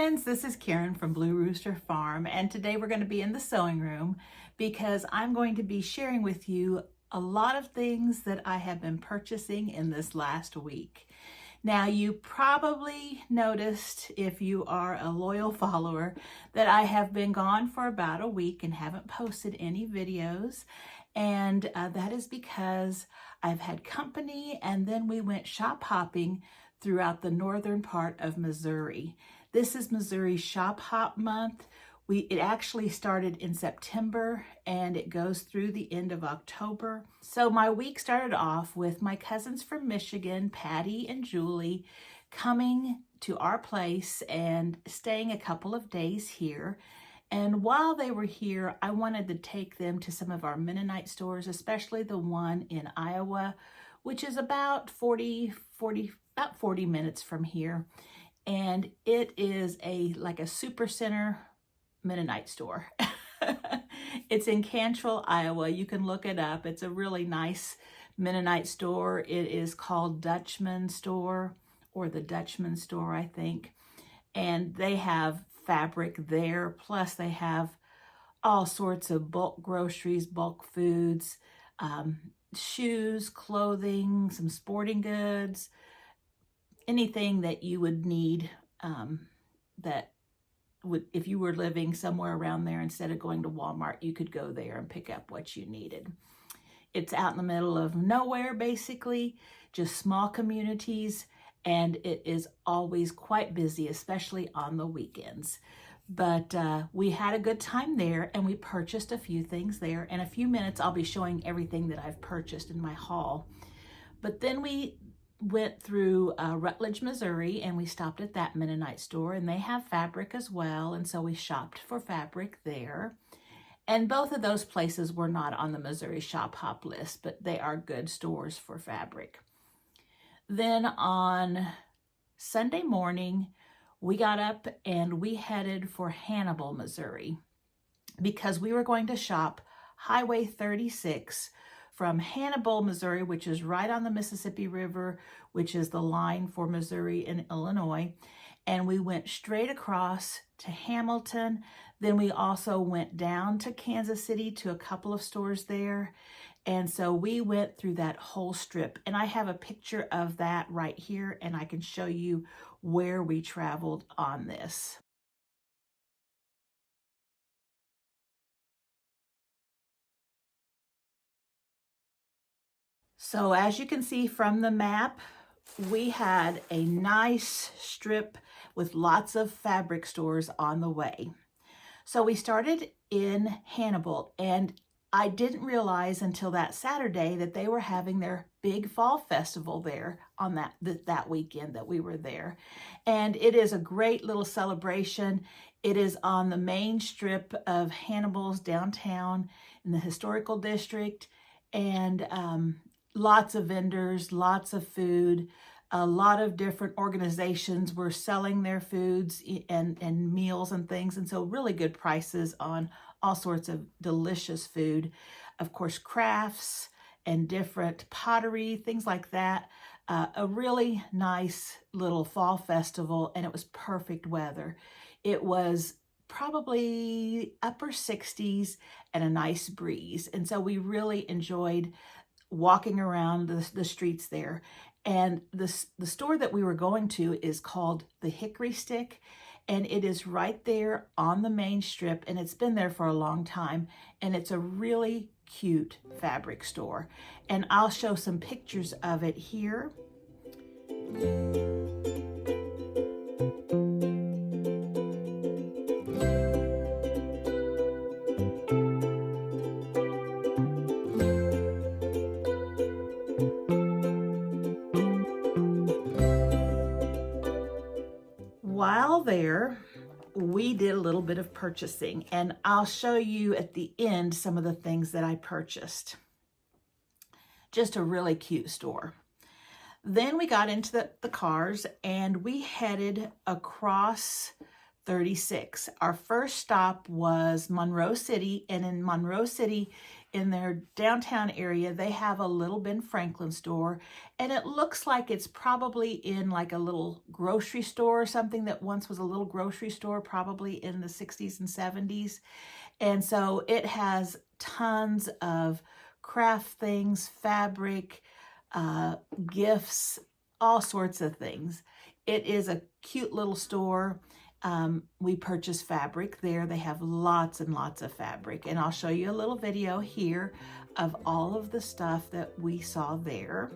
friends, this is Karen from Blue Rooster Farm, and today we're going to be in the sewing room because I'm going to be sharing with you a lot of things that I have been purchasing in this last week. Now, you probably noticed, if you are a loyal follower, that I have been gone for about a week and haven't posted any videos, and that is because I've had company, and then we went shop hopping throughout the northern part of Missouri. This is Missouri Shop Hop Month. It actually started in September and it goes through the end of October. So my week started off with my cousins from Michigan, Patty and Julie, coming to our place and staying a couple of days here. And while they were here, I wanted to take them to some of our Mennonite stores, especially the one in Iowa, which is about 40 minutes from here. And it is like a super center Mennonite store. It's in Cantrell, Iowa. You can look it up. It's a really nice Mennonite store. It is called Dutchman Store, or the Dutchman Store, I think. And they have fabric there, plus they have all sorts of bulk groceries, bulk foods, shoes, clothing, some sporting goods, anything that you would need, if you were living somewhere around there, instead of going to Walmart, you could go there and pick up what you needed. It's out in the middle of nowhere, basically, just small communities, and it is always quite busy, especially on the weekends. But we had a good time there, and we purchased a few things there. In a few minutes, I'll be showing everything that I've purchased in my haul. But then we went through Rutledge, Missouri, and we stopped at that Mennonite store, and they have fabric as well, and so we shopped for fabric there. And both of those places were not on the Missouri Shop Hop list, but they are good stores for fabric. Then on Sunday morning, we got up and we headed for Hannibal, Missouri, because we were going to shop Highway 36 from Hannibal, Missouri, which is right on the Mississippi River, which is the line for Missouri and Illinois. And we went straight across to Hamilton. Then we also went down to Kansas City to a couple of stores there. And so we went through that whole strip. And I have a picture of that right here, and I can show you where we traveled on this. So as you can see from the map, we had a nice strip with lots of fabric stores on the way. So we started in Hannibal, and I didn't realize until that Saturday that they were having their big fall festival there on that weekend that we were there. And it is a great little celebration. It is on the main strip of Hannibal's downtown in the historical district, and lots of vendors, lots of food. A lot of different organizations were selling their foods and meals and things, and so really good prices on all sorts of delicious food. Of course, crafts and different pottery, things like that. A really nice little fall festival, and it was perfect weather. It was probably upper 60s and a nice breeze, and so we really enjoyed walking around the streets there. And the store that we were going to is called the Hickory Stick, and it is right there on the main strip, and it's been there for a long time, and it's a really cute fabric store. And I'll show some pictures of it here. While there, we did a little bit of purchasing, and I'll show you at the end some of the things that I purchased. Just a really cute store. Then we got into the cars, and we headed across 36. Our first stop was Monroe City, and in Monroe City in their downtown area, they have a little Ben Franklin store, and it looks like it's probably in like a little grocery store or something that once was a little grocery store, probably in the 60s and 70s. And so it has tons of craft things, fabric, gifts, all sorts of things. It is a cute little store. We purchase fabric there. They have lots and lots of fabric, and I'll show you a little video here of all of the stuff that we saw there.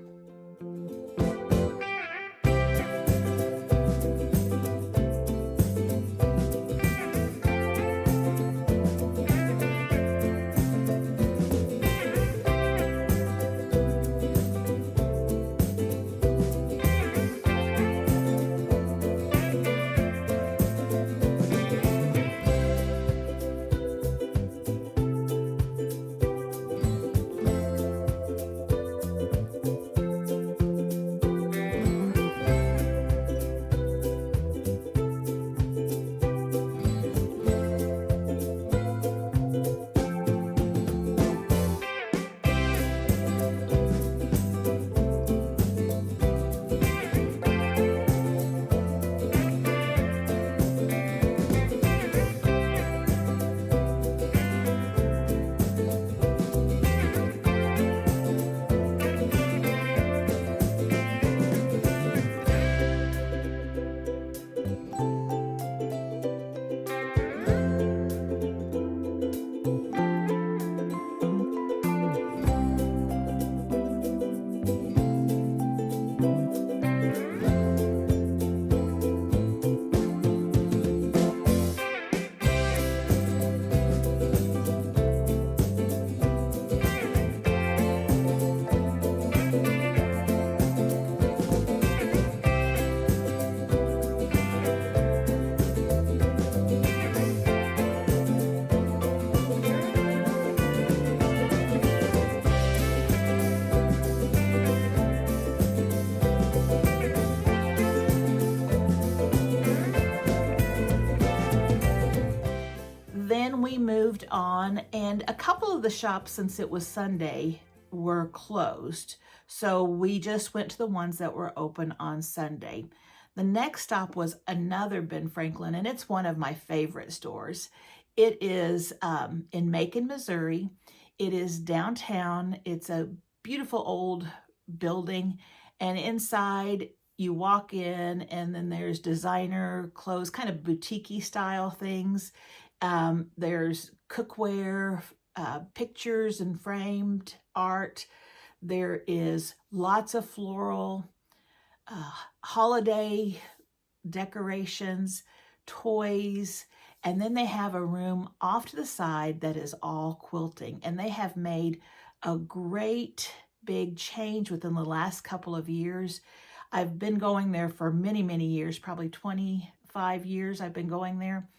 Then we moved on, and a couple of the shops, since it was Sunday, were closed. So we just went to the ones that were open on Sunday. The next stop was another Ben Franklin, and it's one of my favorite stores. It is in Macon, Missouri. It is downtown. It's a beautiful old building, and inside you walk in, and then there's designer clothes, kind of boutique-y style things. There's cookware, pictures and framed art. There is lots of floral, holiday decorations, toys, and then they have a room off to the side that is all quilting. And they have made a great big change within the last couple of years. I've been going there for many, many years, probably 25 years I've been going there.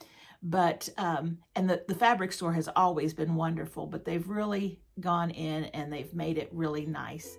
But, and the fabric store has always been wonderful, but they've really gone in and they've made it really nice.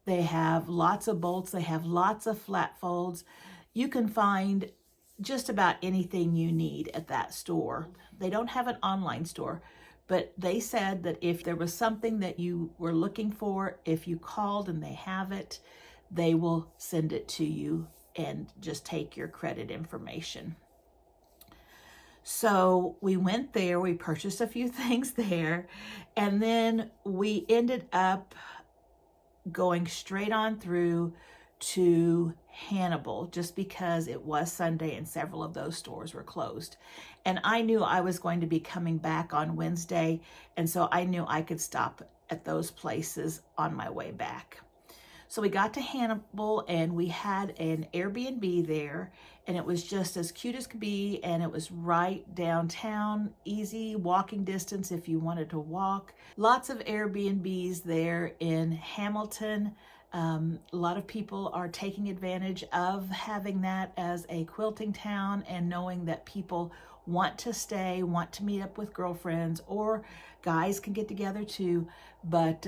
They have lots of bolts. They have lots of flat folds. You can find just about anything you need at that store. They don't have an online store, but they said that if there was something that you were looking for, if you called and they have it, they will send it to you and just take your credit information. So we went there, we purchased a few things there, and then we ended up going straight on through to Hannibal just because it was Sunday and several of those stores were closed. And I knew I was going to be coming back on Wednesday, and so I knew I could stop at those places on my way back. So we got to Hannibal and we had an Airbnb there, and it was just as cute as could be, and it was right downtown, easy walking distance if you wanted to walk. Lots of Airbnbs there in Hamilton. A lot of people are taking advantage of having that as a quilting town and knowing that people want to stay, want to meet up with girlfriends, or guys can get together too, but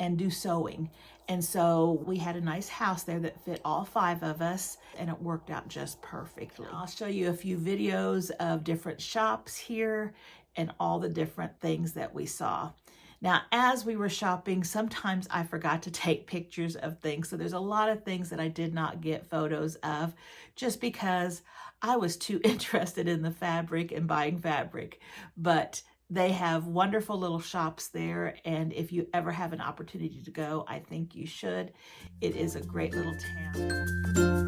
and do sewing. And so we had a nice house there that fit all 5 of us, and it worked out just perfectly. I'll show you a few videos of different shops here and all the different things that we saw. Now, as we were shopping, sometimes I forgot to take pictures of things. So there's a lot of things that I did not get photos of just because I was too interested in the fabric and buying fabric. But they have wonderful little shops there, and if you ever have an opportunity to go, I think you should. It is a great little town.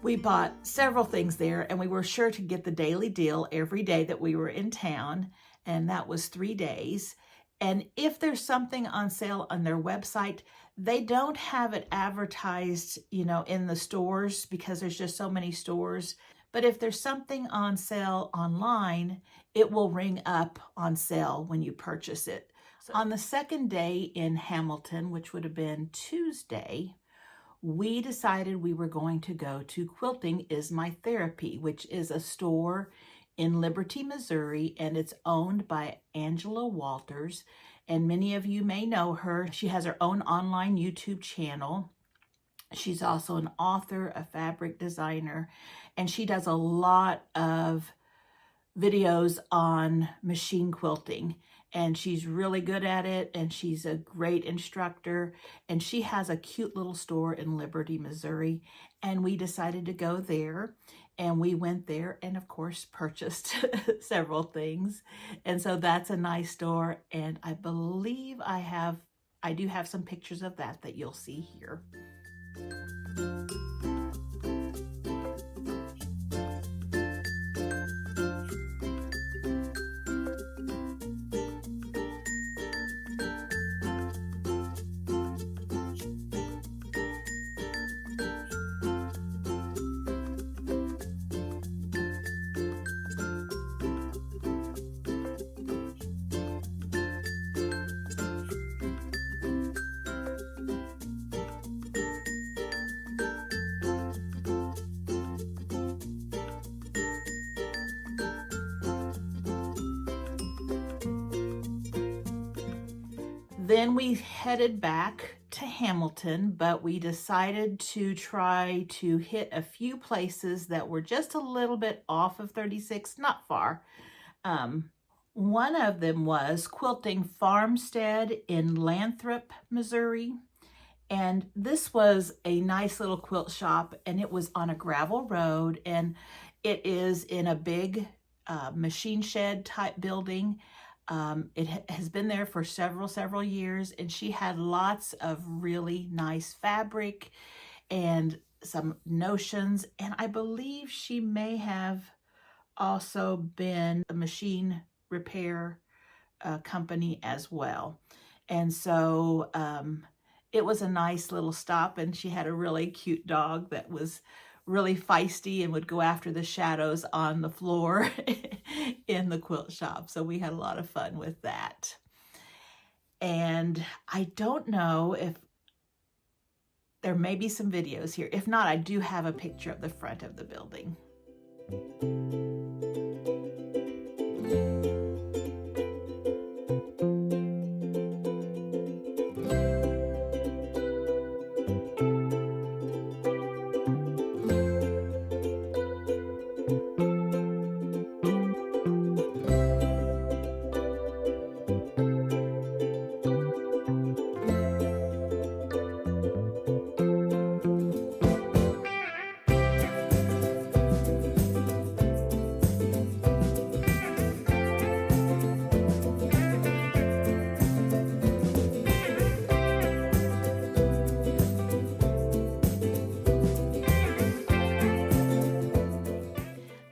We bought several things there, and we were sure to get the daily deal every day that we were in town, and that was 3 days. And if there's something on sale on their website, they don't have it advertised, in the stores because there's just so many stores. But if there's something on sale online, it will ring up on sale when you purchase it. So on the second day in Hamilton, which would have been Tuesday, we decided we were going to go to Quilting Is My Therapy, which is a store in Liberty, Missouri, and it's owned by Angela Walters. and many of you may know her. She has her own online YouTube channel. She's also an author, a fabric designer, and she does a lot of videos on machine quilting, and she's really good at it, and she's a great instructor, and she has a cute little store in Liberty, Missouri, and we decided to go there, and we went there and of course purchased several things. And so that's a nice store, and I believe I do have some pictures of that you'll see here. Then we headed back to Hamilton, but we decided to try to hit a few places that were just a little bit off of 36, not far. One of them was Quilting Farmstead in Lathrop, Missouri. And this was a nice little quilt shop, and it was on a gravel road, and it is in a big machine shed type building. It has been there for several years, and she had lots of really nice fabric and some notions, and I believe she may have also been a machine repair company as well. And so it was a nice little stop, and she had a really cute dog that was really feisty and would go after the shadows on the floor in the quilt shop. So we had a lot of fun with that. And I don't know if there may be some videos here. If not, I do have a picture of the front of the building.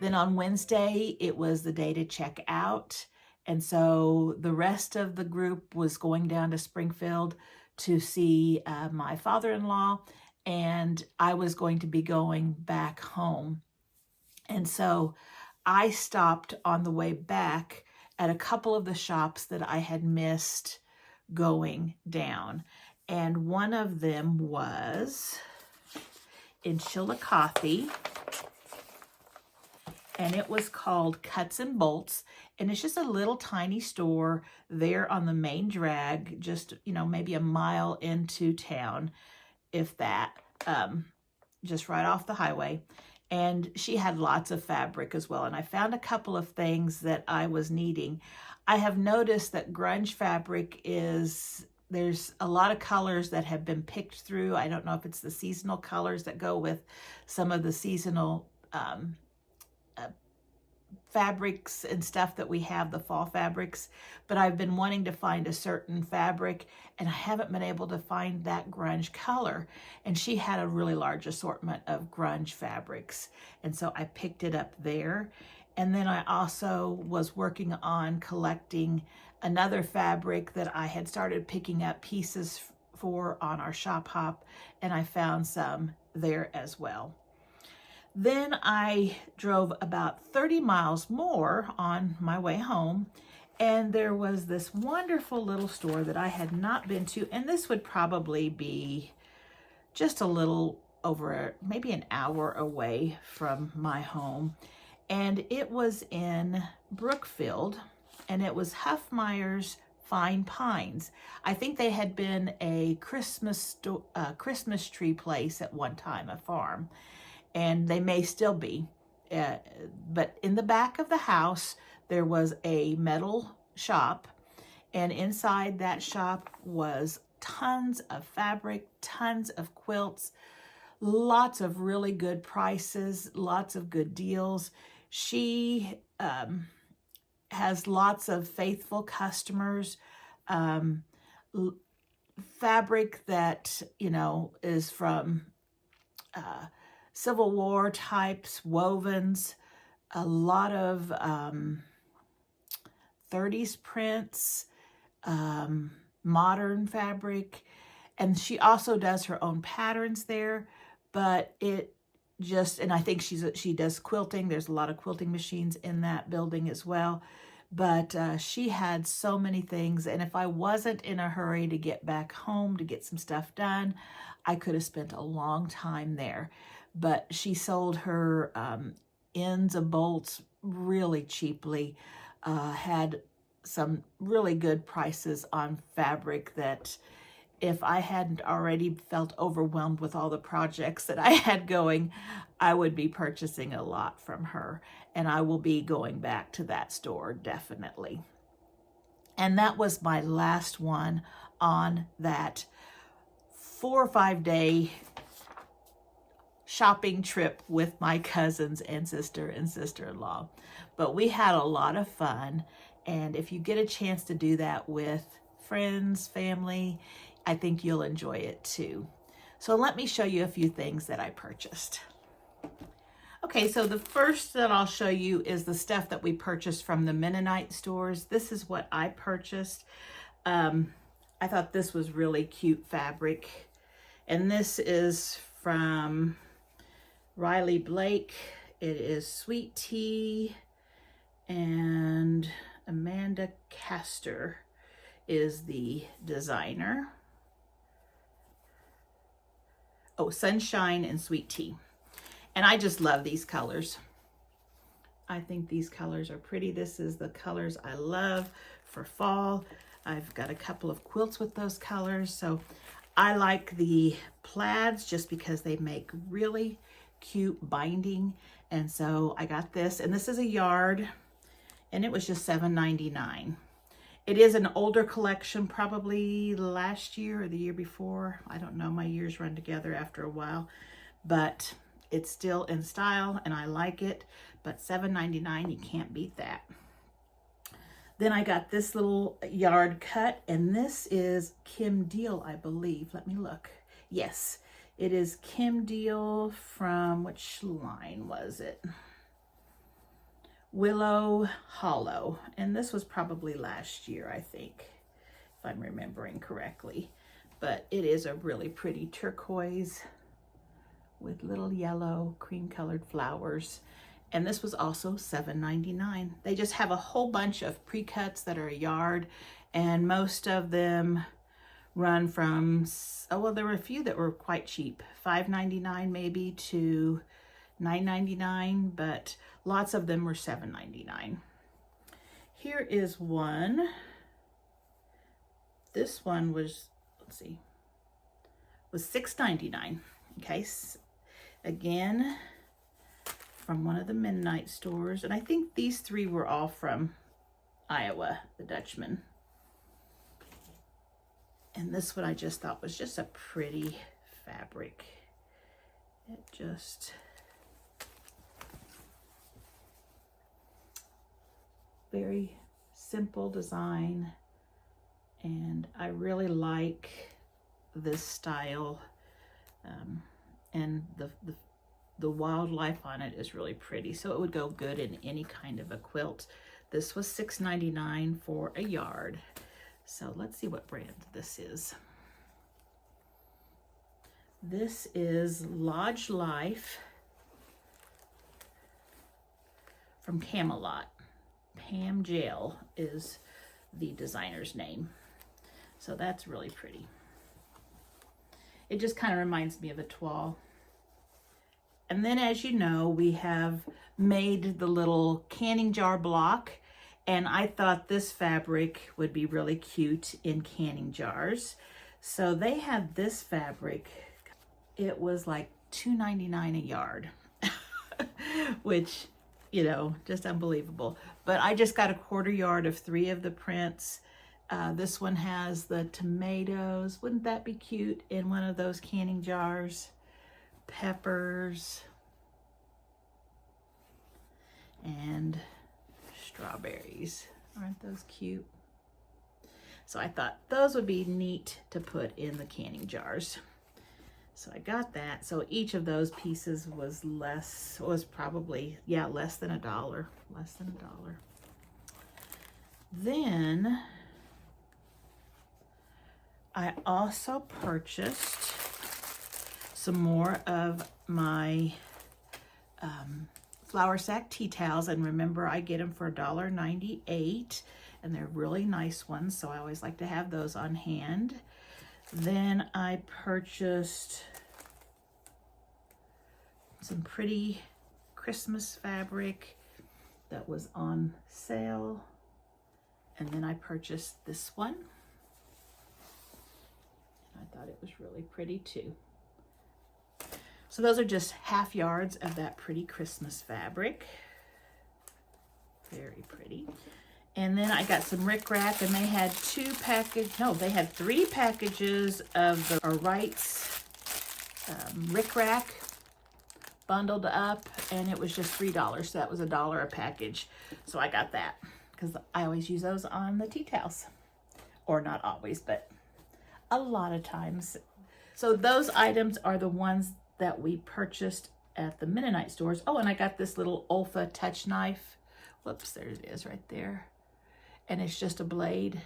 Then on Wednesday, it was the day to check out. And so the rest of the group was going down to Springfield to see my father-in-law, and I was going to be going back home. And so I stopped on the way back at a couple of the shops that I had missed going down. And one of them was in Chillicothe, and it was called Cuts and Bolts, and it's just a little tiny store there on the main drag, just, you know, maybe a mile into town, if that, just right off the highway. And she had lots of fabric as well, and I found a couple of things that I was needing. I have noticed that grunge fabric there's a lot of colors that have been picked through. I don't know if it's the seasonal colors that go with some of the seasonal fabrics and stuff that we have, the fall fabrics, but I've been wanting to find a certain fabric, and I haven't been able to find that grunge color. And she had a really large assortment of grunge fabrics, and so I picked it up there. And then I also was working on collecting another fabric that I had started picking up pieces for on our shop hop, and I found some there as well. Then I drove about 30 miles more on my way home, and there was this wonderful little store that I had not been to, and this would probably be just a little over maybe an hour away from my home, and it was in Brookfield, and it was Huffmeyer's Fine Pines. I think they had been a Christmas tree place at one time, a farm, and they may still be. But in the back of the house, there was a metal shop, and inside that shop was tons of fabric, tons of quilts, lots of really good prices, lots of good deals. She has lots of faithful customers, fabric that, you know, is from Civil War types, wovens, a lot of 30s prints, modern fabric, and she also does her own patterns there, but it just, and I think she does quilting. There's a lot of quilting machines in that building as well, but she had so many things, and if I wasn't in a hurry to get back home to get some stuff done, I could have spent a long time there. But she sold her ends of bolts really cheaply, had some really good prices on fabric that if I hadn't already felt overwhelmed with all the projects that I had going, I would be purchasing a lot from her. And I will be going back to that store, definitely. And that was my last one on that 4 or 5 day shopping trip with my cousins and sister-in-law. But we had a lot of fun. And if you get a chance to do that with friends, family, I think you'll enjoy it too. So let me show you a few things that I purchased. Okay, so the first that I'll show you is the stuff that we purchased from the Mennonite stores. This is what I purchased. I thought this was really cute fabric. And this is from Riley Blake. It is Sweet Tea, and Amanda Castor is the designer. Oh, Sunshine and Sweet Tea. And I just love these colors. I think these colors are pretty. This is the colors I love for fall. I've got a couple of quilts with those colors. So I like the plaids just because they make really cute binding. And so I got this, and this is a yard, and it was just $7.99. It is an older collection, probably last year or the year before. I don't know, my years run together after a while, but it's still in style and I like it. But $7.99, you can't beat that. Then I got this little yard cut, and this is Kim Deal, I believe. Let me look. Yes, it is Kim Deal from, which line was it? Willow Hollow, and this was probably last year, I think, if I'm remembering correctly. But it is a really pretty turquoise with little yellow cream colored flowers, and this was also $7.99. They just have a whole bunch of pre-cuts that are a yard, and most of them run from, oh well, there were a few that were quite cheap, $5.99 maybe to $9.99, but lots of them were $7.99. Here is one. This one was, let's see, was $6.99. Okay, again, from one of the Mennonite stores. And I think these three were all from Iowa, the Dutchman. And this one I just thought was just a pretty fabric. It just, very simple design, and I really like this style, and the wildlife on it is really pretty, so it would go good in any kind of a quilt. This was $6.99 for a yard. So let's see what brand this is. This is Lodge Life from Camelot. Pam Jail is the designer's name. So that's really pretty. It just kind of reminds me of a toile. And then, as you know, we have made the little canning jar block, And I thought this fabric would be really cute in canning jars. So they had this fabric. It was like $2.99 a yard, which, you know, just unbelievable. But I just got a 1/4 yard of 3 of the prints. This one has the tomatoes. Wouldn't that be cute in one of those canning jars? Peppers and strawberries. Aren't those cute? So I thought those would be neat to put in the canning jars. So I got that. So each of those pieces was probably, yeah, less than $1. Less than $1. Then I also purchased some more of my flour sack tea towels, and remember I get them for $1.98, and they're really nice ones, so I always like to have those on hand. Then I purchased some pretty Christmas fabric that was on sale, and then I purchased this one. I thought it was really pretty too. So those are just 1/2 yards of that pretty Christmas fabric. Very pretty. And then I got some rickrack, and they had 3 packages of the Wright's rickrack bundled up, and it was just $3. So that was $1 a package. So I got that because I always use those on the tea towels. Or not always, but a lot of times. So those items are the ones that we purchased at the Mennonite stores. Oh, and I got this little Olfa touch knife. Whoops, there it is right there. And it's just a blade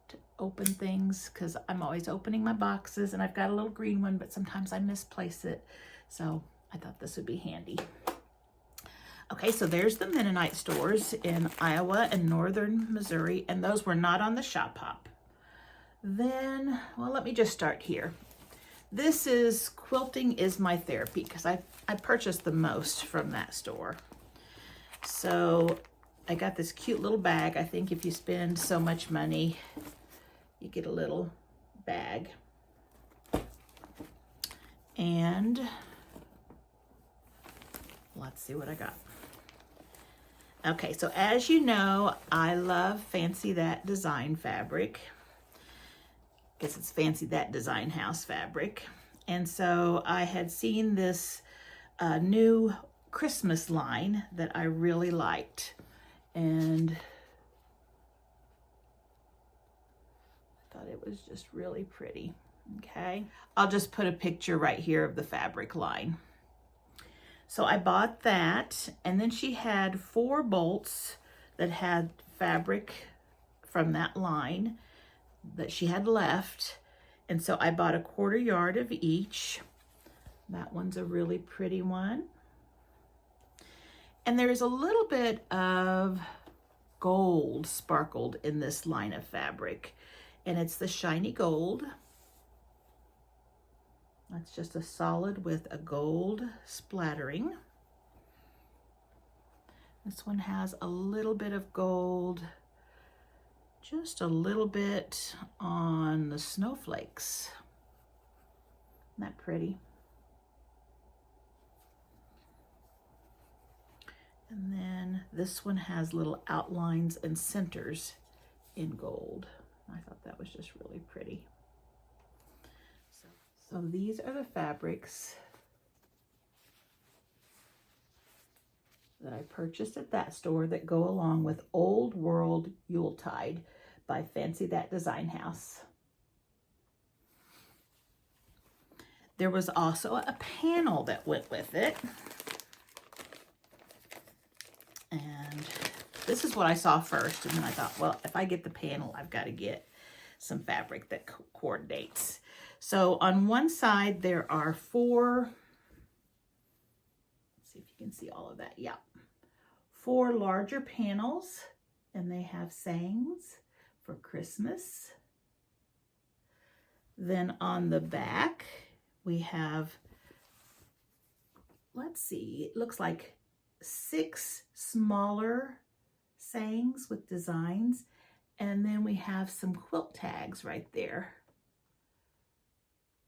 to open things, because I'm always opening my boxes, and I've got a little green one, but sometimes I misplace it. So I thought this would be handy. Okay, so there's the Mennonite stores in Iowa and northern Missouri, and those were not on the Shop Hop. Then, well, let me just start here. This is Quilting is My Therapy, because I purchased the most from that store. So I got this cute little bag. I think if you spend so much money, you get a little bag. And let's see what I got. Okay, so as you know, I love Fancy That Design fabric. Guess it's Fancy That Design House fabric. And so I had seen this new Christmas line that I really liked, and I thought it was just really pretty. Okay, I'll just put a picture right here of the fabric line. So I bought that, and then she had 4 bolts that had fabric from that line that she had left, and so I bought a 1/4 yard of each. That one's a really pretty one. And there's a little bit of gold sparkled in this line of fabric, and it's the shiny gold. That's just a solid with a gold splattering. This one has a little bit of gold, just a little bit on the snowflakes. Isn't that pretty? And then this one has little outlines and centers in gold. I thought that was just really pretty. So these are the fabrics that I purchased at that store that go along with Old World Yuletide by Fancy That Design House. There was also a panel that went with it. And this is what I saw first, and then I thought, well, if I get the panel, I've got to get some fabric that coordinates. So on one side, there are 4, let's see if you can see all of that. Yeah, 4 larger panels, and they have sayings for Christmas. Then on the back, we have, let's see, it looks like 6 smaller sayings with designs. And then we have some quilt tags right there,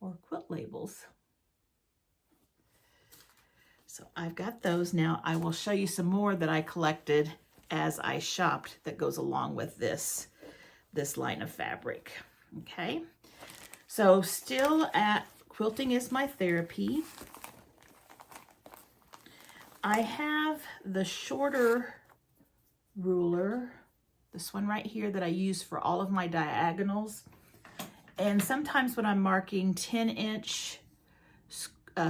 or quilt labels. So I've got those. Now I will show you some more that I collected as I shopped that goes along with this line of fabric. Okay, so still at Quilting is My Therapy. I have the shorter ruler, this one right here, that I use for all of my diagonals. And sometimes when I'm marking 10-inch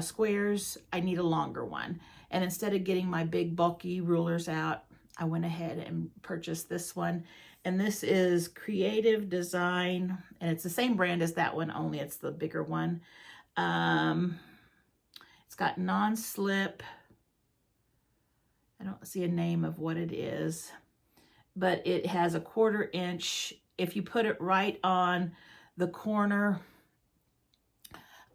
squares, I need a longer one. And instead of getting my big bulky rulers out, I went ahead and purchased this one. And this is Creative Design, and it's the same brand as that one, only it's the bigger one. It's got non-slip. I don't see a name of what it is, but it has a 1/4 inch. If you put it right on the corner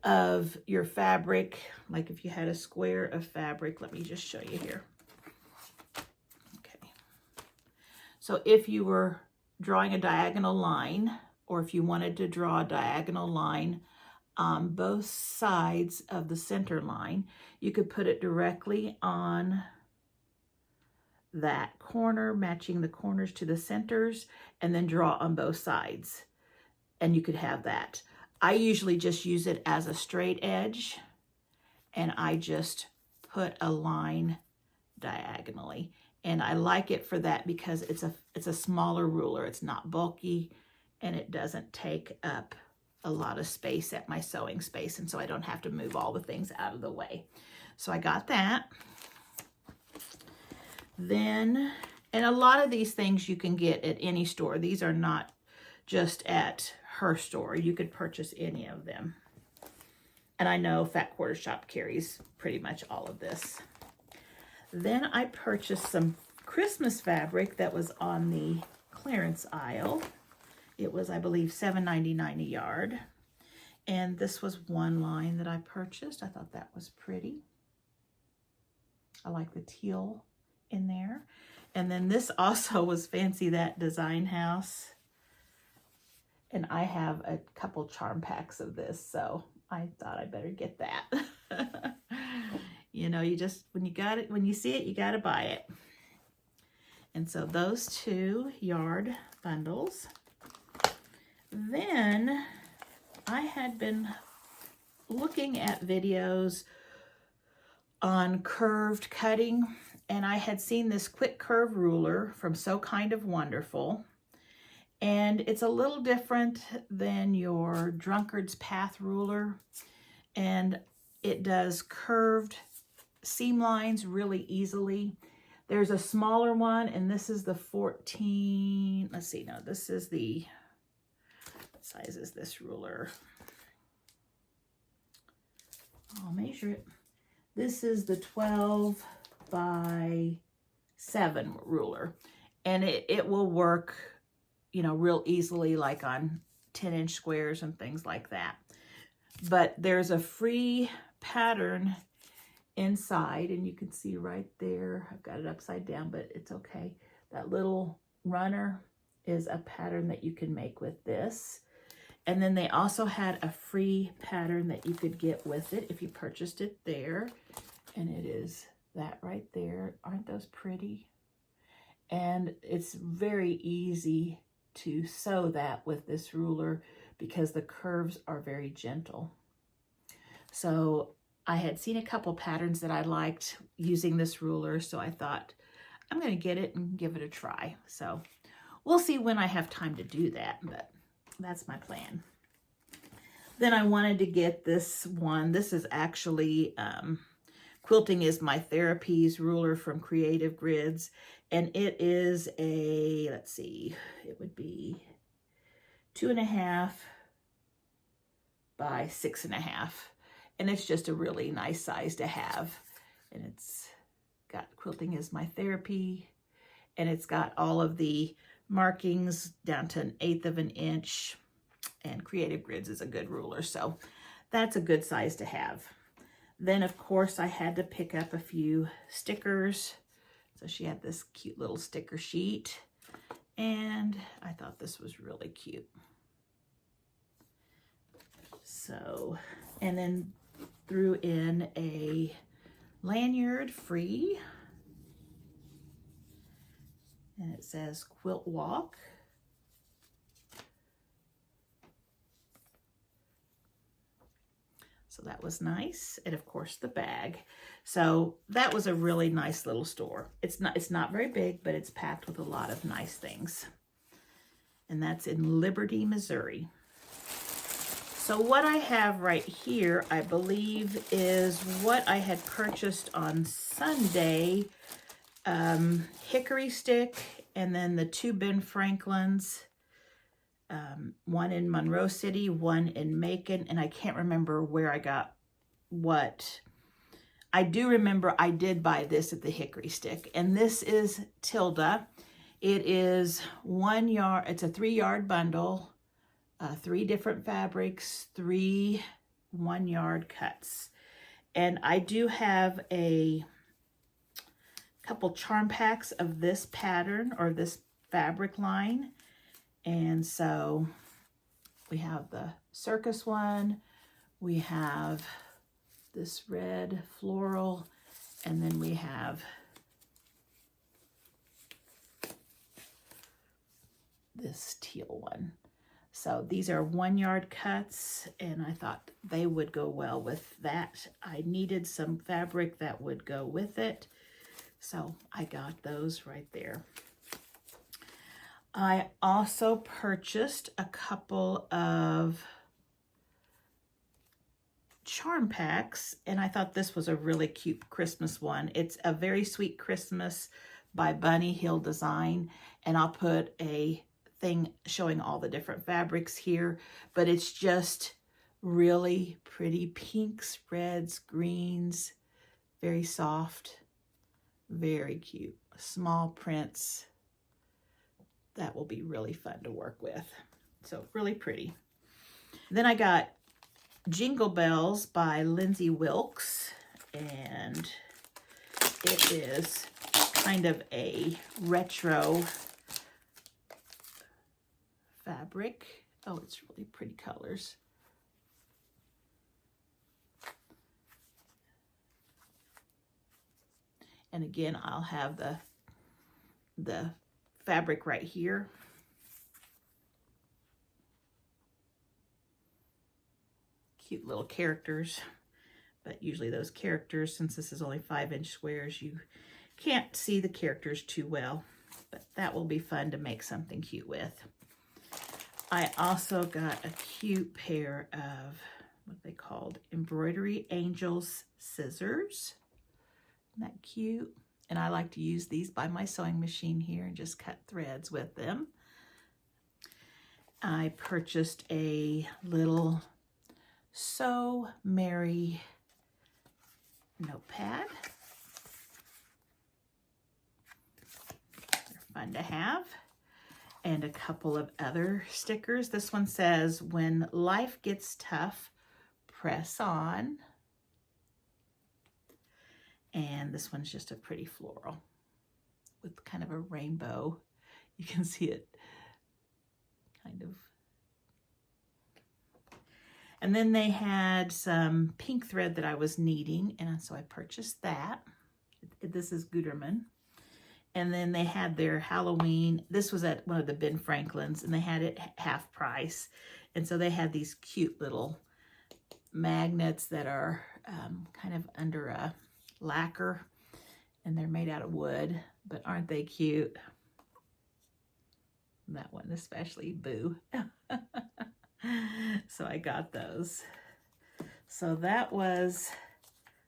of your fabric, like if you had a square of fabric, let me just show you here. Okay. So if you were drawing a diagonal line, or if you wanted to draw a diagonal line on both sides of the center line, you could put it directly on that corner, matching the corners to the centers, and then draw on both sides. And you could have that. I usually just use it as a straight edge, and I just put a line diagonally. And I like it for that because it's a smaller ruler. It's not bulky, and it doesn't take up a lot of space at my sewing space, and so I don't have to move all the things out of the way. So I got that. Then, and a lot of these things you can get at any store. These are not just at her store. You could purchase any of them. And I know Fat Quarter Shop carries pretty much all of this. Then I purchased some Christmas fabric that was on the clearance aisle. It was, I believe, $7.99 a yard. And this was one line that I purchased. I thought that was pretty. I like the teal in there. And then this also was Fancy That Design House. And I have a couple charm packs of this, so I thought I better get that. You know, you just, when you see it, you got to buy it. And so those 2 yard bundles. Then I had been looking at videos on curved cutting, and I had seen this quick curve ruler from So Kind of Wonderful. And it's a little different than your Drunkard's Path ruler, and it does curved seam lines really easily. There's a smaller one, and this is the 14, let's see, no, this is the, what size is this ruler? I'll measure it. This is the 12 by 7 ruler, and it will work, you know, real easily, like on 10-inch squares and things like that. But there's a free pattern inside, and you can see right there, I've got it upside down, but it's okay. That little runner is a pattern that you can make with this. And then they also had a free pattern that you could get with it if you purchased it there. And it is that right there. Aren't those pretty? And it's very easy to sew that with this ruler because the curves are very gentle. So I had seen a couple patterns that I liked using this ruler, so I thought I'm going to get it and give it a try. So we'll see when I have time to do that, but that's my plan. Then I wanted to get this one. This is actually Quilting is My Therapy's ruler from Creative Grids, and it is a, let's see, it would be 2.5 by 6.5. And it's just a really nice size to have. And it's got Quilting is My Therapy. And it's got all of the markings down to 1/8 of an inch. And Creative Grids is a good ruler. So that's a good size to have. Then, of course, I had to pick up a few stickers. So she had this cute little sticker sheet, and I thought this was really cute. So, and then threw in a lanyard free, and it says Quilt Walk. So that was nice. And of course the bag. So that was a really nice little store. It's not very big, but it's packed with a lot of nice things. And that's in Liberty, Missouri. So what I have right here, I believe, is what I had purchased on Sunday. Hickory stick, and then the 2 Ben Franklins. One in Monroe City, one in Macon, and I can't remember where I got what. I do remember I did buy this at the Hickory stick, and this is Tilda. It is 1 yard, it's a 3-yard bundle, 3 different fabrics, 3 1-yard cuts. And I do have a couple charm packs of this pattern or this fabric line. And so we have the circus one, we have this red floral, and then we have this teal one. So these are 1-yard cuts, and I thought they would go well with that. I needed some fabric that would go with it, so I got those right there. I also purchased a couple of charm packs, and I thought this was a really cute Christmas one. It's a Very Sweet Christmas by Bunny Hill Design, and I'll put a thing showing all the different fabrics here, but it's just really pretty pinks, reds, greens, very soft, very cute, small prints. That will be really fun to work with. So really pretty. Then I got Jingle Bells by Lindsay Wilkes, and it is kind of a retro fabric. Oh, it's really pretty colors. And again, I'll have the fabric right here. Cute little characters, but usually those characters, since this is only 5-inch squares, you can't see the characters too well, but that will be fun to make something cute with. I also got a cute pair of what they called Embroidery Angels scissors. Isn't that cute? And I like to use these by my sewing machine here and just cut threads with them. I purchased a little Sew Merry notepad. They're fun to have. And a couple of other stickers. This one says, "When life gets tough, press on." And this one's just a pretty floral with kind of a rainbow. You can see it kind of. And then they had some pink thread that I was needing, and so I purchased that. This is Gutermann. And then they had their Halloween. This was at one of the Ben Franklins, and they had it half price. And so they had these cute little magnets that are kind of under a lacquer, and they're made out of wood, but aren't they cute? That one especially, boo. So I got those. So that was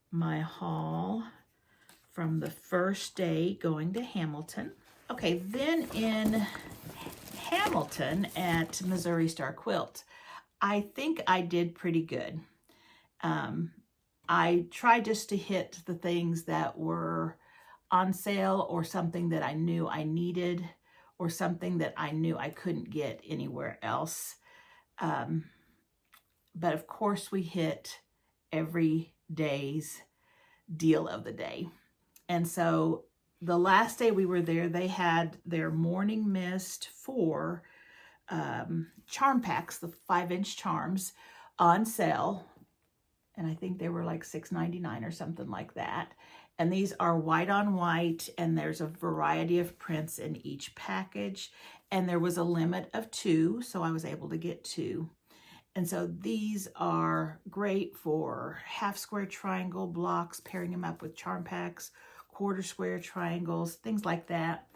my haul from the first day going to Hamilton. Okay, then in Hamilton at Missouri Star Quilt, I think I did pretty good. I tried just to hit the things that were on sale or something that I knew I needed or something that I knew I couldn't get anywhere else. But of course we hit every day's deal of the day. And so the last day we were there, they had their Morning Mist 4 charm packs, the 5-inch charms, on sale. And I think they were like $6.99 or something like that. And these are white on white, and there's a variety of prints in each package. And there was a limit of 2, so I was able to get 2. And so these are great for half square triangle blocks, pairing them up with charm packs, quarter square triangles, things like that.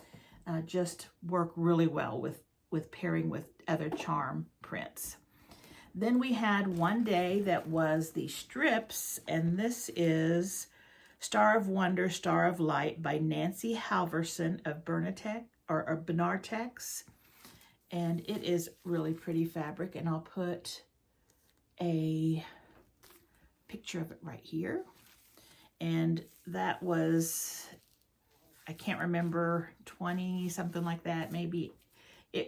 Just work really well with pairing with other charm prints. Then we had one day that was the strips, and this is Star of Wonder, Star of Light by Nancy Halverson of Bernartex. And it is really pretty fabric, and I'll put a picture of it right here. And that was, I can't remember, 20, something like that, maybe.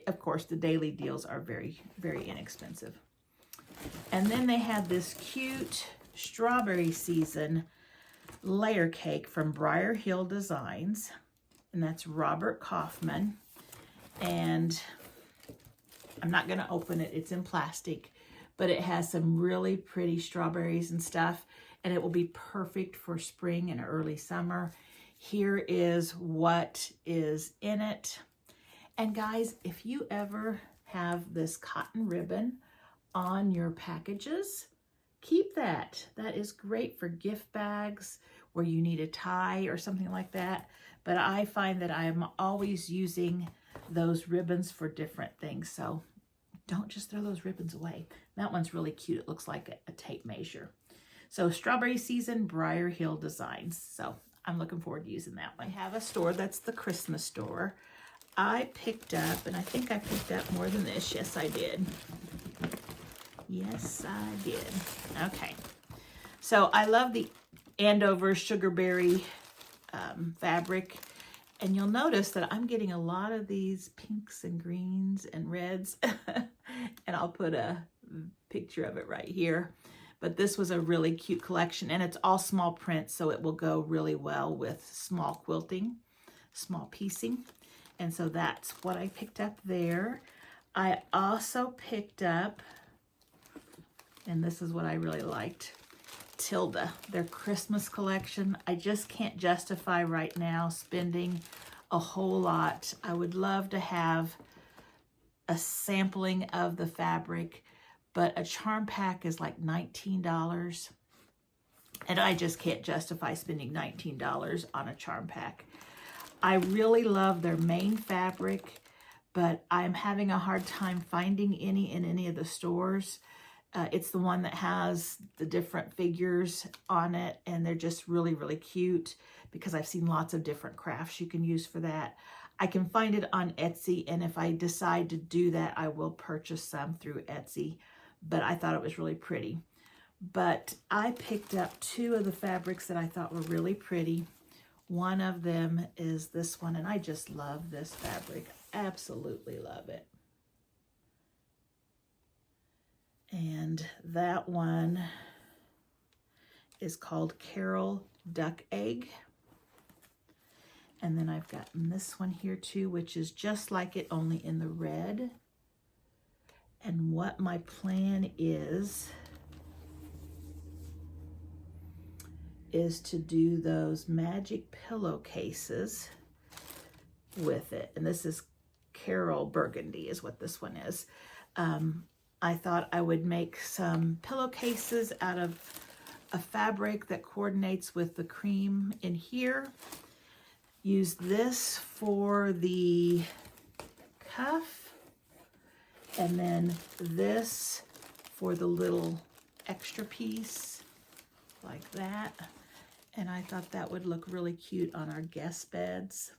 Of course, the daily deals are very, very inexpensive. And then they had this cute strawberry season layer cake from Briar Hill Designs, and that's Robert Kaufman. And I'm not going to open it, it's in plastic, but it has some really pretty strawberries and stuff, and it will be perfect for spring and early summer. Here is what is in it. And guys, if you ever have this cotton ribbon on your packages, keep that. That is great for gift bags where you need a tie or something like that. But I find that I am always using those ribbons for different things. So don't just throw those ribbons away. That one's really cute. It looks like a tape measure. So Strawberry Season, Briar Hill Designs. So I'm looking forward to using that one. I have a store that's the Christmas store. I picked up, and I think I picked up more than this. Yes, I did. Yes, I did. Okay. So I love the Andover Sugarberry fabric. And you'll notice that I'm getting a lot of these pinks and greens and reds. And I'll put a picture of it right here. But this was a really cute collection. And it's all small print, so it will go really well with small quilting, small piecing. And so that's what I picked up there. I also picked up, and this is what I really liked, Tilda, their Christmas collection. I just can't justify right now spending a whole lot. I would love to have a sampling of the fabric, but a charm pack is like $19. And I just can't justify spending $19 on a charm pack. I really love their main fabric, but I'm having a hard time finding any in any of the stores. It's the one that has the different figures on it, and they're just really, really cute because I've seen lots of different crafts you can use for that. I can find it on Etsy, and if I decide to do that, I will purchase some through Etsy, but I thought it was really pretty. But I picked up 2 of the fabrics that I thought were really pretty. One of them is this one, and I just love this fabric. Absolutely love it. And that one is called Carol Duck Egg. And then I've got this one here too, which is just like it, only in the red. And what my plan is to do those magic pillowcases with it. And this is Carol Burgundy is what this one is. I thought I would make some pillowcases out of a fabric that coordinates with the cream in here. Use this for the cuff, and then this for the little extra piece, like that. And I thought that would look really cute on our guest beds.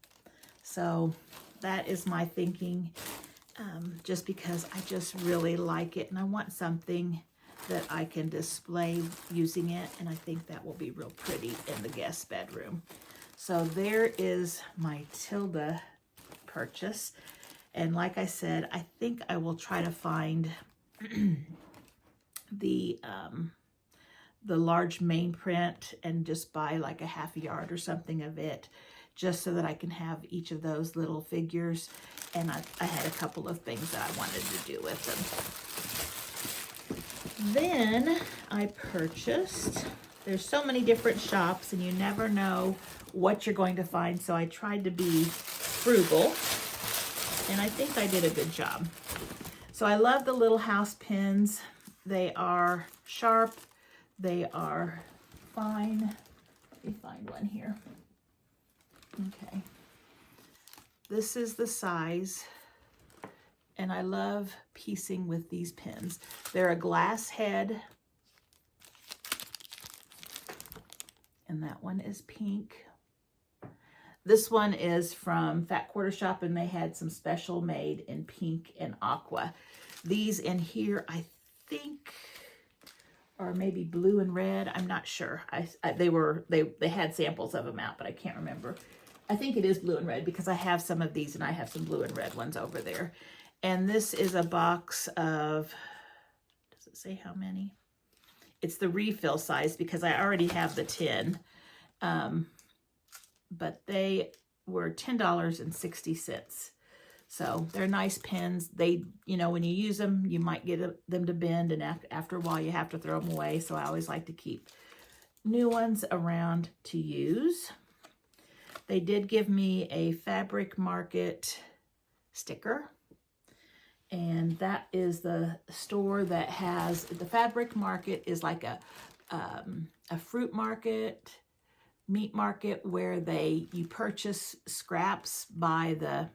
So that is my thinking, just because I just really like it, and I want something that I can display using it, and I think that will be real pretty in the guest bedroom. So there is my Tilda purchase. And like I said, I think I will try to find the large main print and just buy like a half a yard or something of it, just so that I can have each of those little figures. And I had a couple of things that I wanted to do with them. Then I purchased, there's so many different shops and you never know what you're going to find. So I tried to be frugal and I think I did a good job. So I love the little house pins. They are sharp. They are fine. Let me find one here. Okay. This is the size. And I love piecing with these pins. They're a glass head. And that one is pink. This one is from Fat Quarter Shop, and they had some special made in pink and aqua. These in here, I think, are maybe blue and red. I'm not sure. They had samples of them out, but I can't remember. I think it is blue and red because I have some of these, and I have some blue and red ones over there. And this is a box of, does it say how many? It's the refill size because I already have the 10. But they were $10.60. So they're nice pins. They, you know, when you use them, you might get them to bend, and after a while you have to throw them away. So I always like to keep new ones around to use. They did give me a Fabric Market sticker. And that is the store that has, the Fabric Market is like a fruit market, meat market, where you purchase scraps by the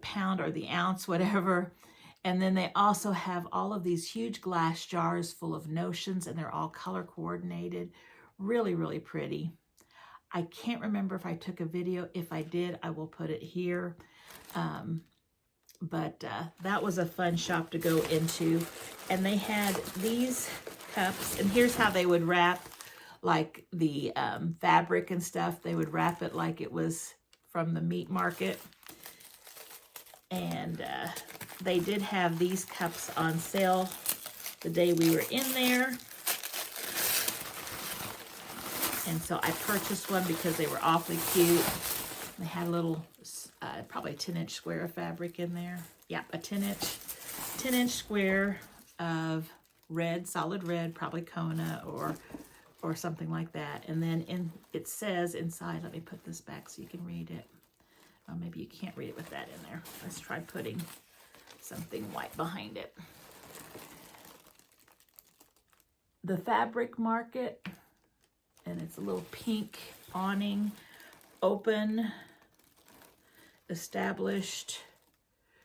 pound or the ounce, whatever. And then they also have all of these huge glass jars full of notions, and they're all color coordinated. Really, really pretty. I can't remember if I took a video. If I did, I will put it here. But that was a fun shop to go into. And they had these cups, and here's how they would wrap like the fabric and stuff. They would wrap it like it was from the meat market. And they did have these cups on sale the day we were in there. And so I purchased one because they were awfully cute. They had a little, probably a 10-inch square of fabric in there. Yeah, a 10-inch square of red, solid red, probably Kona or something like that. And then it says inside, let me put this back so you can read it. Oh, maybe you can't read it with that in there. Let's try putting something white behind it. The Fabric Market, and it's a little pink awning, open, established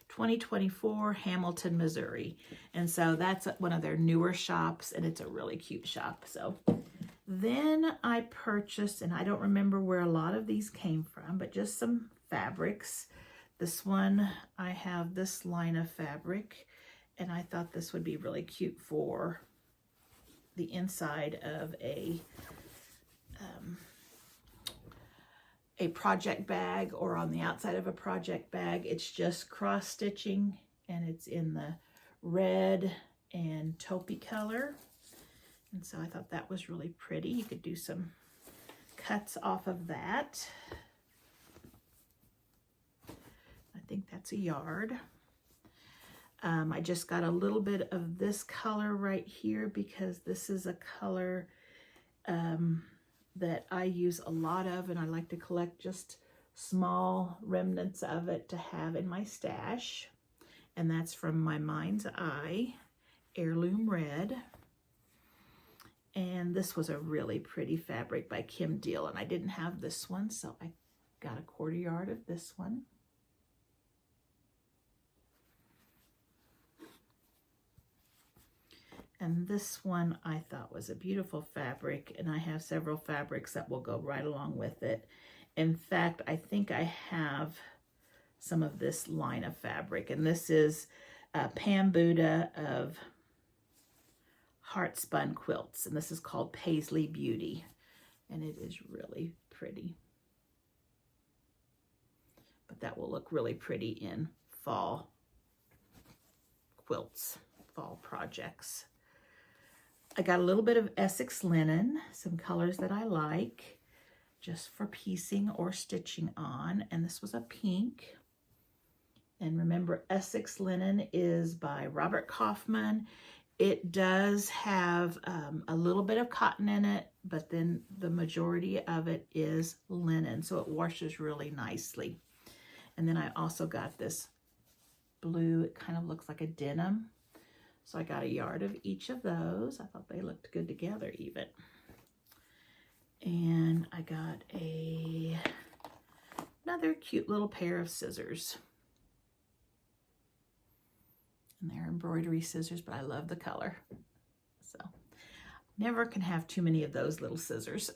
2024, Hamilton, Missouri. And so that's one of their newer shops, and it's a really cute shop. So then I purchased, and I don't remember where a lot of these came from, but just some fabrics. This one, I have this line of fabric, and I thought this would be really cute for the inside of a project bag, or on the outside of a project bag. It's just cross stitching, and it's in the red and taupey color. And so I thought that was really pretty. You could do some cuts off of that. I think that's a yard. I just got a little bit of this color right here because this is a color that I use a lot of, and I like to collect just small remnants of it to have in my stash. And that's from my Mind's Eye Heirloom Red. And this was a really pretty fabric by Kim Deal, and I didn't have this one, so I got a 1/4 yard of this one. And this one I thought was a beautiful fabric, and I have several fabrics that will go right along with it. In fact, I think I have some of this line of fabric, and this is Pam Buddha of Heart Spun Quilts, and this is called Paisley Beauty, and it is really pretty. But that will look really pretty in fall quilts, fall projects. I got a little bit of Essex linen, some colors that I like. just for piecing or stitching on. And this was a pink. And remember, Essex linen is by Robert Kaufman. It does have a little bit of cotton in it, but then the majority of it is linen, so it washes really nicely. And then I also got this blue, it kind of looks like a denim. So I got a yard of each of those. I thought they looked good together even. And I got another cute little pair of scissors. And they're embroidery scissors, but I love the color. So never can have too many of those little scissors.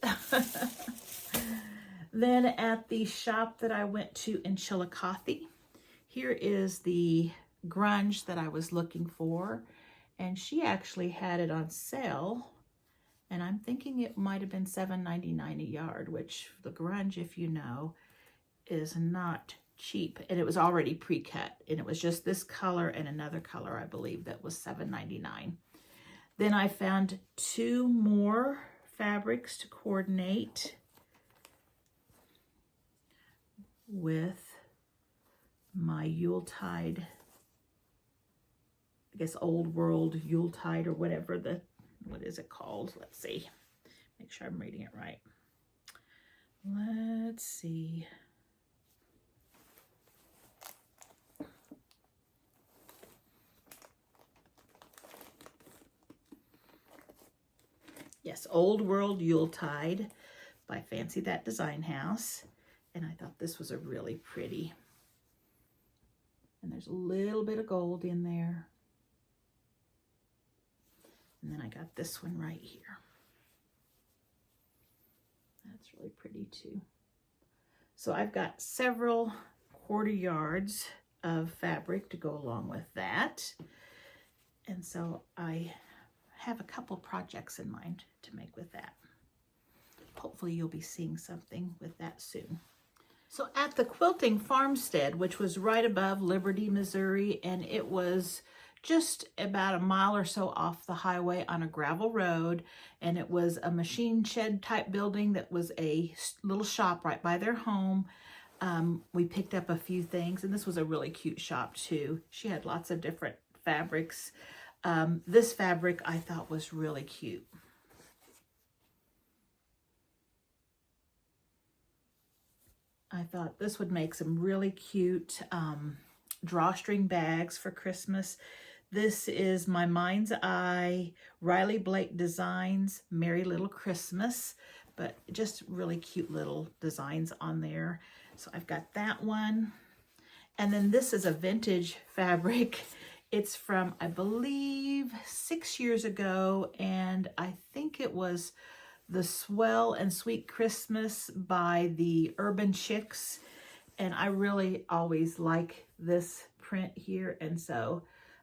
Then at the shop that I went to in Chillicothe, here is the grunge that I was looking for. And she actually had it on sale. And I'm thinking it might have been $7.99 a yard, which the grunge, if you know, is not cheap. And it was already pre-cut. And it was just this color and another color, I believe, that was $7.99. Then I found 2 more fabrics to coordinate with my Yuletide, I guess Old World Yuletide or whatever what is it called? Let's see. Make sure I'm reading it right. Let's see. Yes, Old World Yuletide by Fancy That Design House. And I thought this was a really pretty. And there's a little bit of gold in there. And then I got this one right here. That's really pretty too. So I've got several quarter yards of fabric to go along with that. And so I have a couple projects in mind to make with that. Hopefully you'll be seeing something with that soon. So at the Quilting Farmstead, which was right above Liberty, Missouri, and it was just about a mile or so off the highway on a gravel road, and it was a machine shed type building that was a little shop right by their home. We picked up a few things, and this was a really cute shop too. She had lots of different fabrics. This fabric I thought was really cute. I thought this would make some really cute drawstring bags for Christmas. This is my Mind's Eye Riley Blake Designs Merry Little Christmas, but just really cute little designs on there. So I've got that one. And then this is a vintage fabric. It's from, I believe, 6 years ago, and I think it was The Swell and Sweet Christmas by the Urban Chicks. And I really always like this print here, and so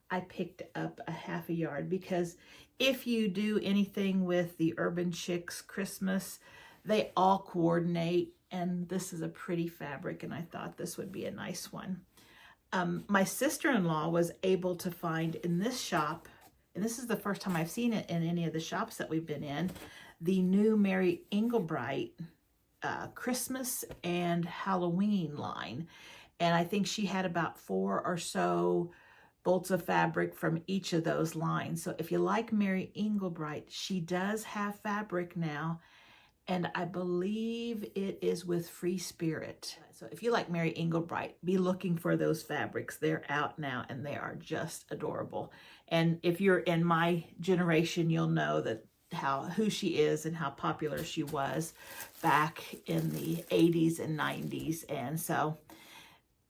I picked up a half a yard, because if you do anything with the Urban Chicks Christmas, they all coordinate, and this is a pretty fabric, and I thought this would be a nice one. My sister-in-law was able to find in this shop, and this is the first time I've seen it in any of the shops that we've been in, the new Mary Englebright Christmas and Halloween line. And I think she had about 4 or so bolts of fabric from each of those lines. So if you like Mary Englebright, she does have fabric now, and I believe it is with Free Spirit. So if you like Mary Englebright, be looking for those fabrics. They're out now, and they are just adorable. And if you're in my generation, you'll know that who she is and how popular she was back in the 80s and 90s. And so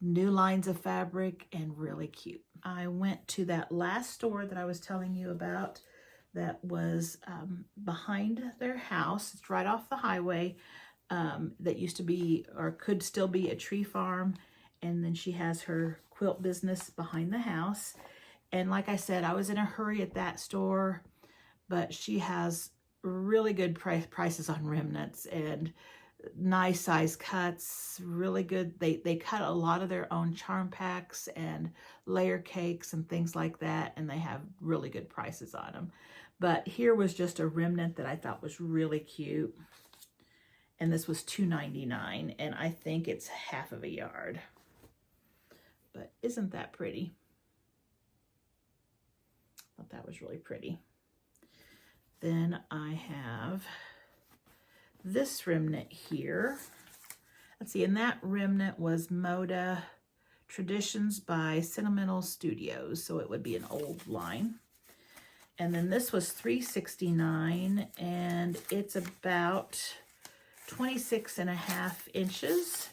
new lines of fabric and really cute. I went to that last store that I was telling you about that was behind their house. It's right off the highway, that used to be, or could still be, a tree farm. And then she has her quilt business behind the house. And like I said, I was in a hurry at that store, but she has really good prices on remnants and nice size cuts, really good. They cut a lot of their own charm packs and layer cakes and things like that, and they have really good prices on them. But here was just a remnant that I thought was really cute. and this was $2.99, and I think it's half of a yard. But isn't that pretty? I thought that was really pretty. Then I have this remnant here. Let's see, and that remnant was Moda Traditions by Sentimental Studios, so it would be an old line. And then this was $3.69, and it's about 26.5 inches.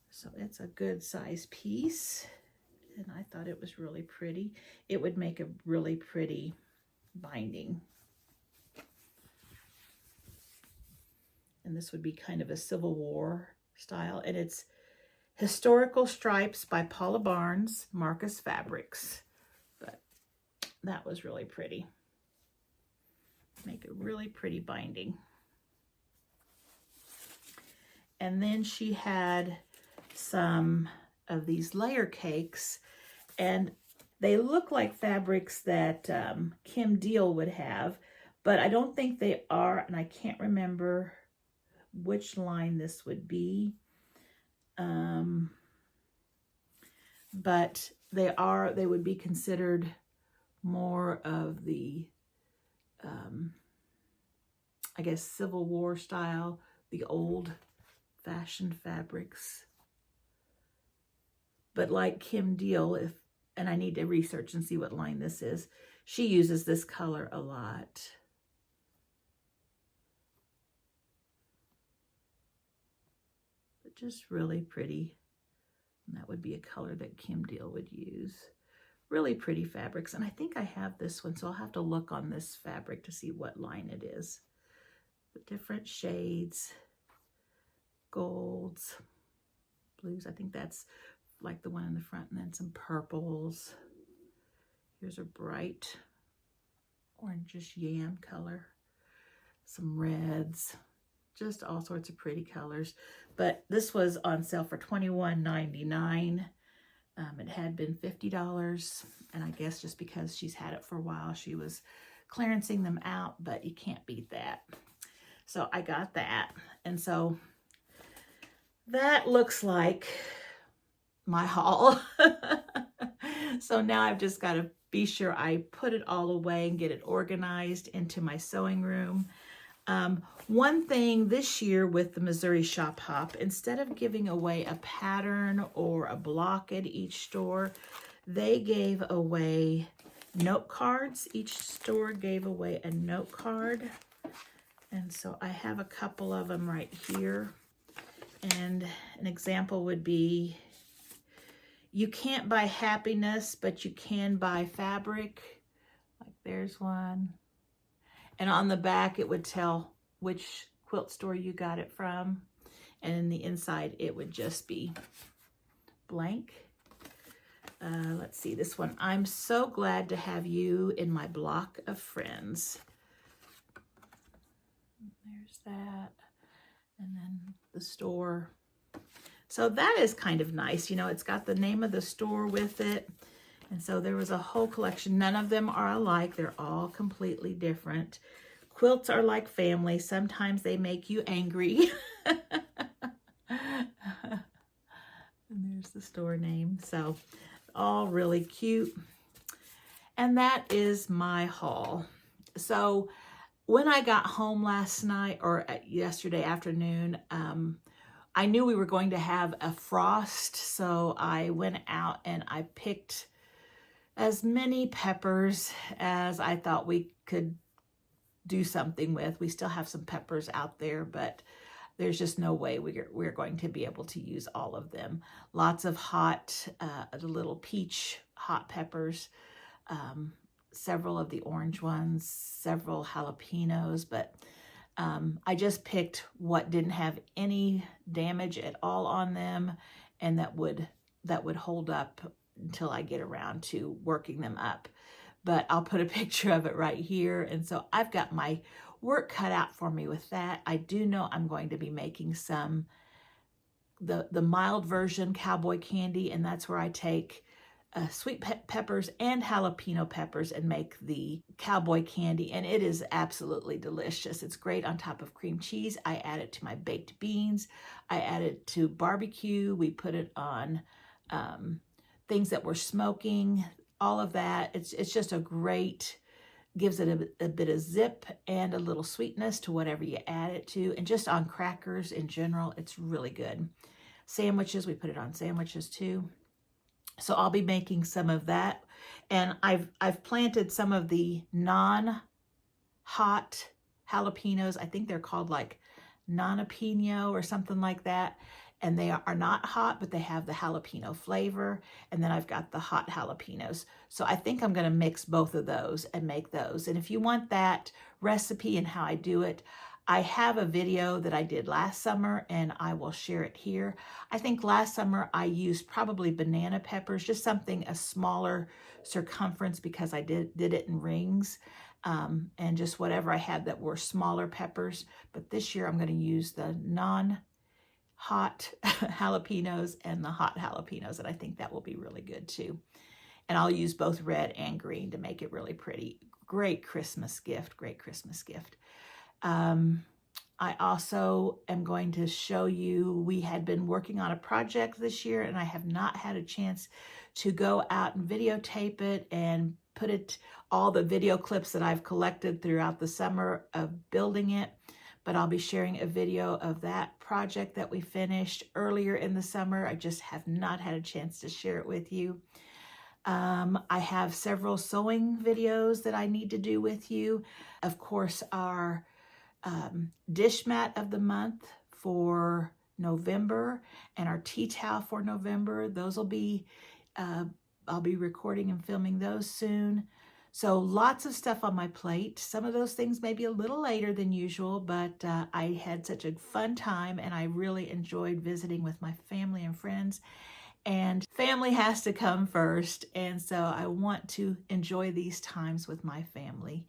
So it's a good size piece, and I thought it was really pretty. It would make a really pretty binding. And this would be kind of a Civil War style, and it's Historical Stripes by Paula Barnes, Marcus Fabrics. But that was really pretty. Make a really pretty binding. And then she had some of these layer cakes, and they look like fabrics that Kim Deal would have, but I don't think they are, and I can't remember which line this would be. But they would be considered more of the, I guess, Civil War style, the old fashioned fabrics. But like Kim Deal, and I need to research and see what line this is, she uses this color a lot. But just really pretty. And that would be a color that Kim Deal would use. Really pretty fabrics. And I think I have this one, so I'll have to look on this fabric to see what line it is. The different shades, golds, blues. I think that's like the one in the front, and then some purples. Here's a bright orangish yam color, some reds, just all sorts of pretty colors. But this was on sale for $21.99. It had been $50, and I guess just because she's had it for a while, she was clearancing them out, but you can't beat that. So I got that, and so that looks like my haul. So now I've just got to be sure I put it all away and get it organized into my sewing room. One thing this year with the Missouri Shop Hop, instead of giving away a pattern or a block at each store, they gave away note cards. Each store gave away a note card. And so I have a couple of them right here. And an example would be, you can't buy happiness, but you can buy fabric. Like there's one. And on the back, it would tell which quilt store you got it from. And in the inside, it would just be blank. Let's see this one. I'm so glad to have you in my block of friends. There's that. And then the store. So that is kind of nice. You know, it's got the name of the store with it. And so there was a whole collection. None of them are alike. They're all completely different. Quilts are like family. Sometimes they make you angry. And there's the store name. So all really cute. And that is my haul. So when I got home last night or yesterday afternoon, I knew we were going to have a frost. So I went out and I picked as many peppers as I thought we could do something with. We still have some peppers out there, but there's just no way we're going to be able to use all of them. Lots of hot, the little peach hot peppers, several of the orange ones, several jalapenos, but I just picked what didn't have any damage at all on them, and that would hold up until I get around to working them up. But I'll put a picture of it right here. And so I've got my work cut out for me with that. I do know I'm going to be making some, the mild version cowboy candy, and that's where I take sweet peppers and jalapeno peppers and make the cowboy candy, and it is absolutely delicious. It's great on top of cream cheese. I add it to my baked beans. I add it to barbecue. We put it on things that we're smoking, all of that. It's just a great, gives it a bit of zip and a little sweetness to whatever you add it to, and just on crackers in general, it's really good. Sandwiches, we put it on sandwiches too. So I'll be making some of that, and I've planted some of the non-hot jalapenos. I think they're called like non-pino or something like that, and they are not hot, but they have the jalapeno flavor. And then I've got the hot jalapenos. So I think I'm going to mix both of those and make those. And if you want that recipe and how I do it, I have a video that I did last summer, and I will share it here. I think last summer I used probably banana peppers, just something a smaller circumference, because I did it in rings, and just whatever I had that were smaller peppers. But this year I'm going to use the non-hot jalapenos and the hot jalapenos, and I think that will be really good too. And I'll use both red and green to make it really pretty. Great Christmas gift, great Christmas gift. I also am going to show you, we had been working on a project this year, and I have not had a chance to go out and videotape it and put it, all the video clips that I've collected throughout the summer of building it. But I'll be sharing a video of that project that we finished earlier in the summer. I just have not had a chance to share it with you. I have several sewing videos that I need to do with you. Of course, our dish mat of the month for November and our tea towel for November. Those will be, I'll be recording and filming those soon. So lots of stuff on my plate. Some of those things may be a little later than usual, but I had such a fun time, and I really enjoyed visiting with my family and friends. And family has to come first, and so I want to enjoy these times with my family.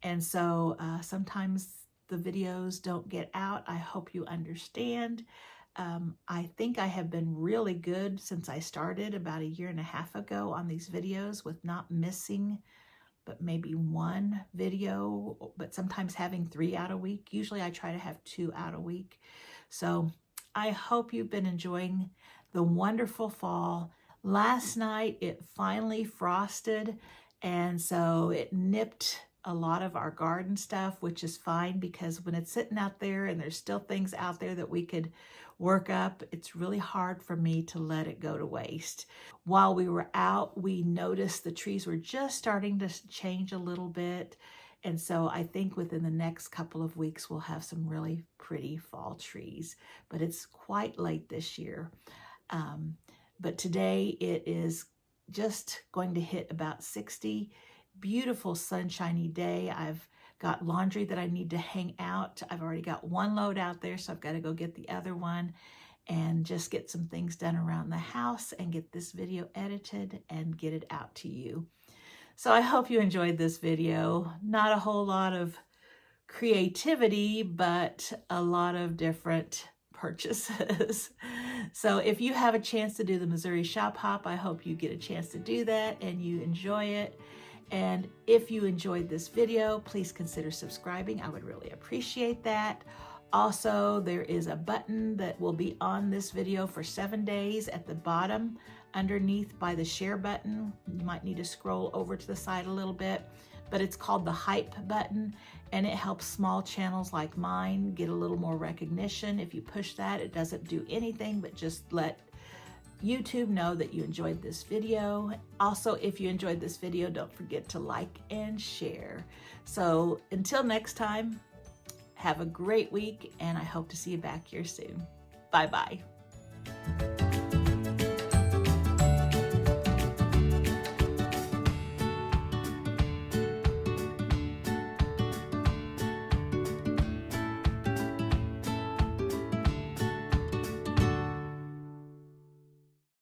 And so sometimes the videos don't get out. I hope you understand. I think I have been really good since I started about 1.5 years ago on these videos, with not missing but maybe one video, but sometimes having 3 out a week. Usually I try to have 2 out a week. So I hope you've been enjoying the wonderful fall. Last night it finally frosted, and so it nipped a lot of our garden stuff, which is fine, because when it's sitting out there and there's still things out there that we could work up, it's really hard for me to let it go to waste. While we were out, we noticed the trees were just starting to change a little bit. And so I think within the next couple of weeks, we'll have some really pretty fall trees, but it's quite late this year. But today it is just going to hit about 60. Beautiful sunshiny day. I've got laundry that I need to hang out. I've already got one load out there, so I've got to go get the other one and just get some things done around the house and get this video edited and get it out to you. So I hope you enjoyed this video. Not a whole lot of creativity, but a lot of different purchases. So if you have a chance to do the Missouri Shop Hop, I hope you get a chance to do that and you enjoy it. And if you enjoyed this video, please consider subscribing. I would really appreciate that. Also, there is a button that will be on this video for 7 days at the bottom underneath by the share button. You might need to scroll over to the side a little bit, but it's called the hype button, and it helps small channels like mine get a little more recognition. If you push that, it doesn't do anything but just let YouTube know that you enjoyed this video. Also, if you enjoyed this video, don't forget to like and share. So until next time, have a great week, and I hope to see you back here soon. Bye-bye.